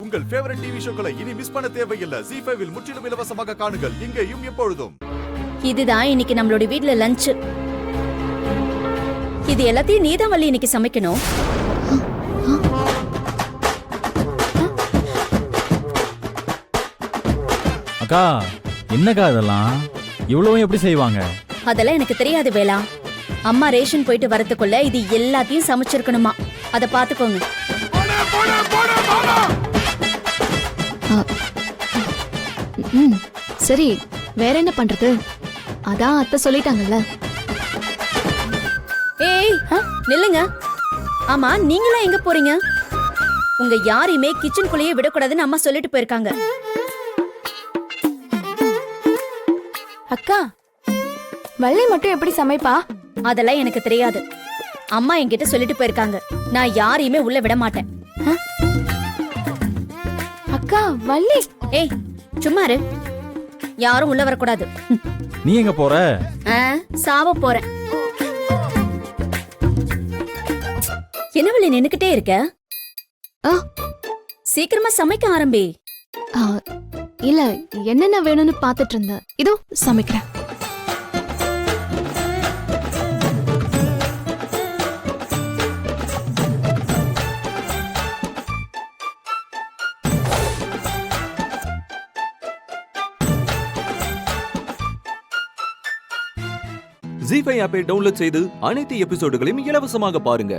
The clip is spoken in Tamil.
உங்கள் ஃபேவரட் டிவி ஷோக்களை இனி மிஸ் பண்ண தேவையில்லை. ZEE5 இல் முற்றிலும் இலவசமாக காணுங்கள். இங்கேயும் எப்பொழுதும். இதுதான் இன்னைக்கு நம்மளோட வீட்ல லஞ்ச். இது எல்லாத்தையும் நீதான் வள்ளி இன்னைக்கு சமைக்கணும். அக்கா, என்னக்கா இதெல்லாம் இவ்வளவும் எப்படி செய்வாங்க? அதெல்லாம் எனக்கு தெரியாது வேளா. அம்மா ரேஷன் போயிட்டு வரதுக்குள்ள இது எல்லாத்தையும் சமைச்சிருக்கணுமா. அத பாத்துக்கோங்க. சரி, வேற என்ன பண்றது? அதான் அத்தை சொல்லிட்டாங்கல்ல. ஏய், நில்லுங்க. ஆமா, நீங்களா எங்க போறீங்க? உங்க யாரையுமே கிச்சனுக்குள்ளேயே விடக்கூடாதுன்னு அம்மா சொல்லிட்டு போயிருக்காங்க. அக்கா, வள்ளி மட்டும் எப்படி சமைப்பா? அதெல்லாம் எனக்கு தெரியாது. அம்மா என்கிட்ட சொல்லிட்டு போயிருக்காங்க. நான் யாரையுமே உள்ள விட மாட்டேன். அக்கா, வள்ளி. ஏய், சும்மா இரு. யாரும் உள்ள வரக்கூடாது. நீ எங்க போற? சாவ போறேன். என்ன வள்ளி நின்னுக்கிட்டே இருக்க? சீக்கிரமா சமைக்க ஆரம்பி. இல்ல, என்னென்ன வேணும்னு பாத்துட்டு இருந்தேன். இதோ சமைக்கிறேன். ZEE5 ஆப்பை டவுன்லோட் செய்து அனைத்து எபிசோடுகளையும் இலவசமாக பாருங்க.